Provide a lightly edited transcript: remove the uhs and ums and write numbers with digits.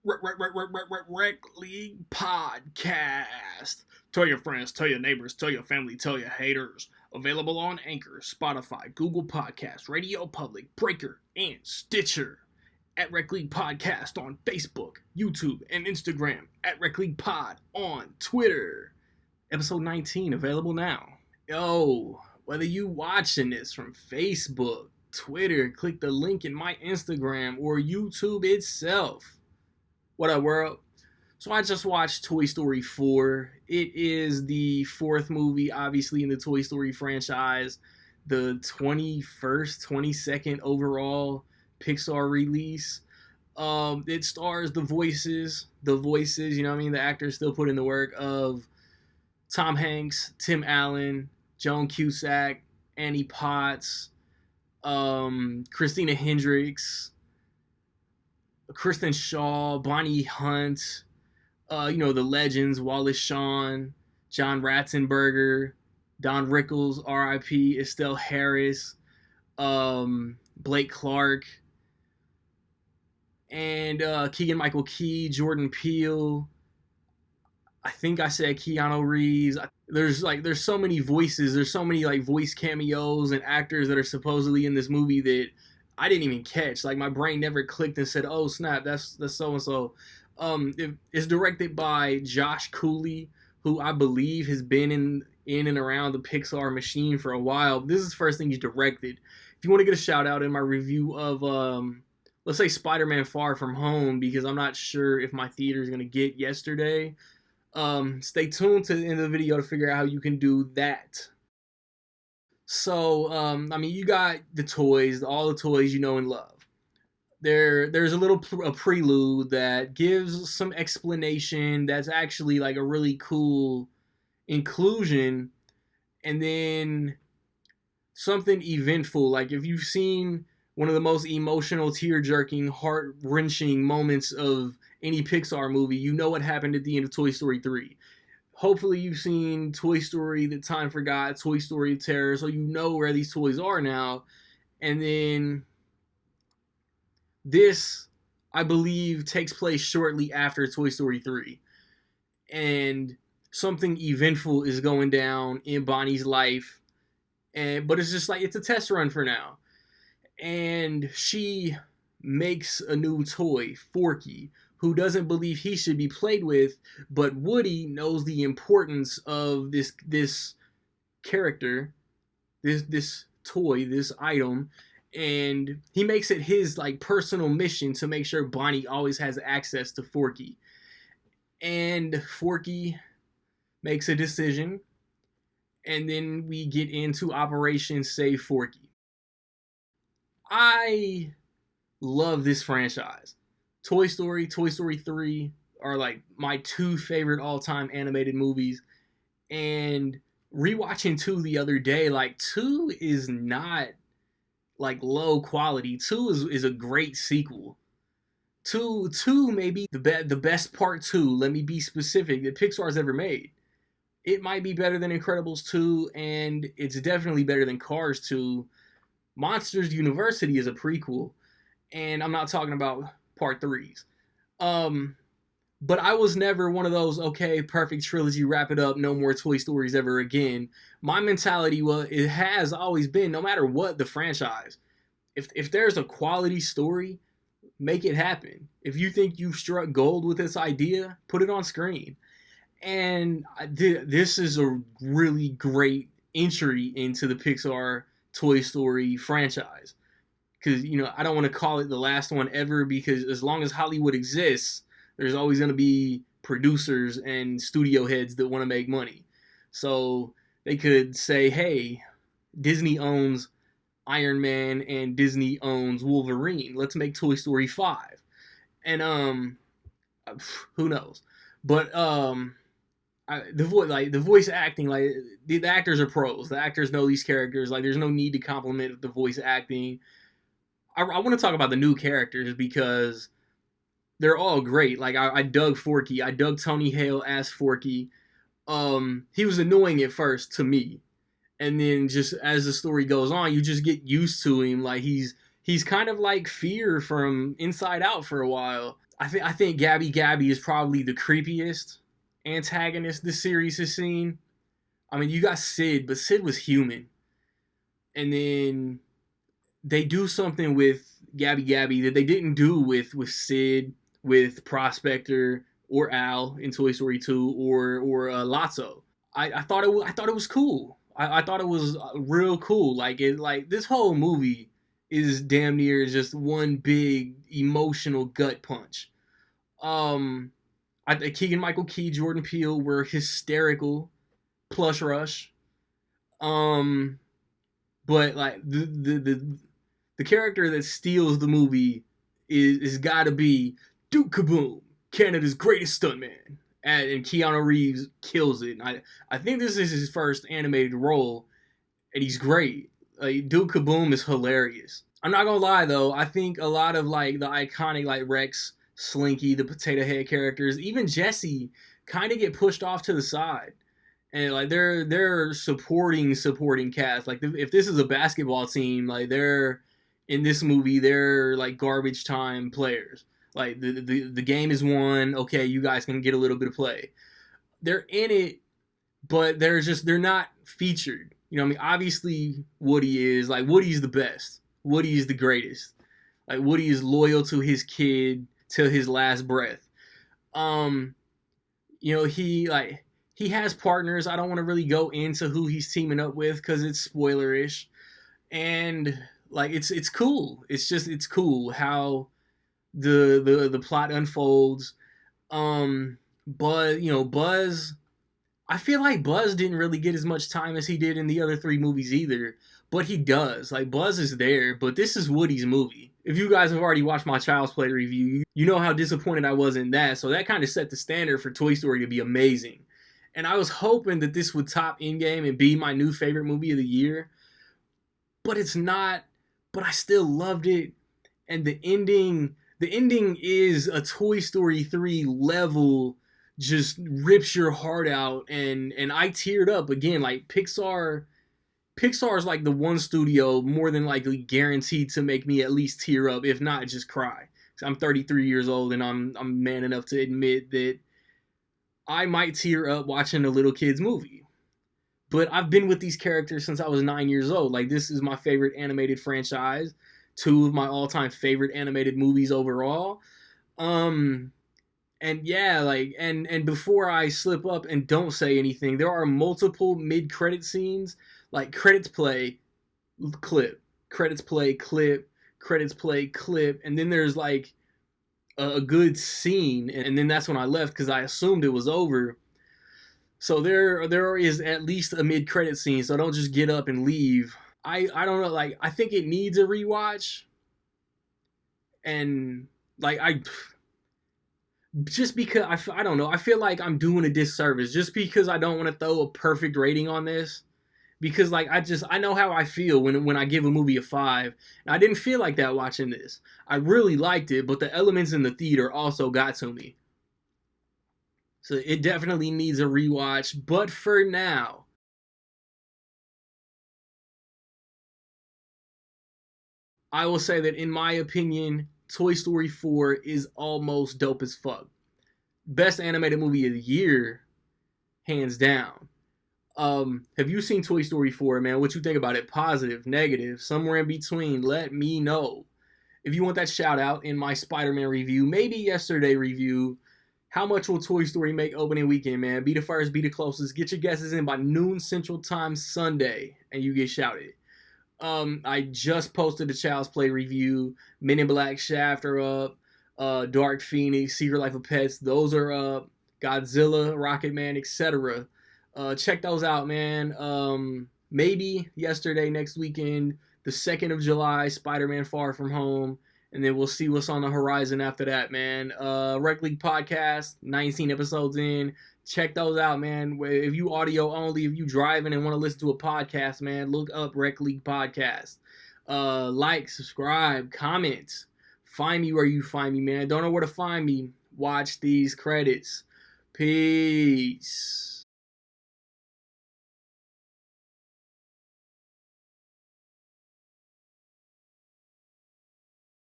Rec League Podcast. Tell your friends, tell your neighbors, tell your family, tell your haters. Available on Anchor, Spotify, Google Podcasts, Radio Public, Breaker, and Stitcher. At Rec League Podcast on Facebook, YouTube, and Instagram. At Rec League Pod on Twitter. Episode 19 available now. Yo, whether you watching this from Facebook, Twitter, click the link in my Instagram, or YouTube itself. What up, world? So I just watched Toy Story 4. It is the fourth movie, obviously, in the Toy Story franchise. The 21st, 22nd overall Pixar release. It stars the voices, you know what I mean? The actors still put in the work of Tom Hanks, Tim Allen, Joan Cusack, Annie Potts, Christina Hendricks, Kristen Shaw, Bonnie Hunt, the legends, Wallace Shawn, John Ratzenberger, Don Rickles, R.I.P., Estelle Harris, Blake Clark, and Keegan-Michael Key, Jordan Peele. I think I said Keanu Reeves. There's so many voices. There's so many voice cameos and actors that are supposedly in this movie that I didn't even catch. My brain never clicked and said, "Oh snap, that's so and so." It's directed by Josh Cooley, who I believe has been in and around the Pixar machine for a while. This is the first thing he's directed. If you want to get a shout out in my review of let's say Spider-Man: Far From Home, because I'm not sure if my theater is gonna get yesterday. Stay tuned to the end of the video to figure out how you can do that. So, you got the toys, all the toys you know and love. There's a prelude that gives some explanation that's actually a really cool inclusion, and then something eventful. If you've seen one of the most emotional, tear-jerking, heart-wrenching moments of any Pixar movie, you know what happened at the end of Toy Story 3. Hopefully you've seen Toy Story That Time Forgot, Toy Story Terror, so you know where these toys are now. And then this, I believe, takes place shortly after Toy Story 3. And something eventful is going down in Bonnie's life. But it's just it's a test run for now. And she makes a new toy, Forky, who doesn't believe he should be played with, but Woody knows the importance of this character, this toy, this item, and he makes it his personal mission to make sure Bonnie always has access to Forky. And Forky makes a decision, and then we get into Operation Save Forky. I love this franchise. Toy Story, Toy Story 3 are my two favorite all-time animated movies. And rewatching 2 the other day, 2 is not low quality. 2 is a great sequel. 2 may be the best part 2, let me be specific, that Pixar's ever made. It might be better than Incredibles 2, and it's definitely better than Cars 2. Monsters University is a prequel, and I'm not talking about part 3s. But I was never one of those, okay, perfect trilogy, wrap it up, no more Toy Stories ever again. My mentality it has always been, no matter what the franchise, if there's a quality story, make it happen. If you think you've struck gold with this idea, put it on screen. And this is a really great entry into the Pixar Toy Story franchise. Because, I don't want to call it the last one ever, because as long as Hollywood exists, there's always going to be producers and studio heads that want to make money. So they could say, hey, Disney owns Iron Man and Disney owns Wolverine. Let's make Toy Story 5. And who knows? But the voice acting, the actors are pros. The actors know these characters. There's no need to compliment the voice acting. I want to talk about the new characters because they're all great. I dug Forky. I dug Tony Hale as Forky. He was annoying at first to me, and then just as the story goes on, you just get used to him. He's kind of like Fear from Inside Out for a while. I think Gabby Gabby is probably the creepiest antagonist this series has seen. I mean, you got Sid, but Sid was human. And then they do something with Gabby Gabby that they didn't do with Sid, with Prospector or Al in Toy Story 2 or Lotso. I thought it was cool. I thought it was real cool. Like this whole movie is damn near just one big emotional gut punch. Um, Keegan-Michael Key, Jordan Peele were hysterical. Plush Rush. Um, but like the character that steals the movie is got to be Duke Kaboom, Canada's greatest stuntman, and Keanu Reeves kills it. And I think this is his first animated role, and he's great. Like Duke Kaboom is hilarious. I'm not gonna lie though, I think a lot of like the iconic like Rex, Slinky, the Potato Head characters, even Jesse, kind of get pushed off to the side and like they're supporting cast. Like if this is a basketball team, like they're in this movie, they're like garbage time players. Like the game is won. Okay, you guys can get a little bit of play. They're in it, but they're not featured. You know what I mean? Obviously, Woody's the best. Woody is the greatest. Like Woody is loyal to his kid till his last breath. Um, he has partners. I don't want to really go into who he's teaming up with because it's spoilerish, and like it's cool. It's cool how the plot unfolds. Buzz. I feel like Buzz didn't really get as much time as he did in the other three movies either, but he does. Like Buzz is there, but this is Woody's movie. If you guys have already watched my Child's Play review, you know how disappointed I was in that. So that kind of set the standard for Toy Story to be amazing. And I was hoping that this would top Endgame and be my new favorite movie of the year, but it's not. But I still loved it, and the ending is a Toy Story 3 level, just rips your heart out, and I teared up again. Like Pixar is like the one studio more than likely guaranteed to make me at least tear up, if not just cry. I'm 33 years old, and I'm man enough to admit that I might tear up watching a little kid's movie. But I've been with these characters since I was 9 years old. Like this is my favorite animated franchise, two of my all-time favorite animated movies overall. Um, and yeah, like and before I slip up and don't say anything, there are multiple mid-credit scenes, like credits play, clip, credits play, clip, credits play, clip, and then there's like a good scene, and then that's when I left because I assumed it was over. So there is at least a mid credit scene, so don't just get up and leave. I don't know, like I think it needs a rewatch, and like I just because I don't know, I feel like I'm doing a disservice just because I don't want to throw a perfect rating on this, because like I know how I feel when I give a movie a 5, and I didn't feel like that watching this. I really liked it, but the elements in the theater also got to me. So it definitely needs a rewatch, but for now, I will say that in my opinion, Toy Story 4 is almost dope as fuck. Best animated movie of the year, hands down. Have you seen Toy Story 4, man? What you think about it? Positive, negative, somewhere in between? Let me know. If you want that shout out in my Spider-Man review, maybe yesterday review, how much will Toy Story make opening weekend, man? Be the first, be the closest. Get your guesses in by noon Central Time Sunday, and you get shouted. I just posted a Child's Play review. Men in Black, Shaft are up. Dark Phoenix, Secret Life of Pets, those are up. Godzilla, Rocket Man, etc. Check those out, man. Maybe yesterday, next weekend, the 2nd of July, Spider-Man Far From Home. And then we'll see what's on the horizon after that, man. Rec League Podcast, 19 episodes in. Check those out, man. If you audio only, if you driving and want to listen to a podcast, man, look up Rec League Podcast. Like, subscribe, comment. Find me where you find me, man. Don't know where to find me. Watch these credits. Peace.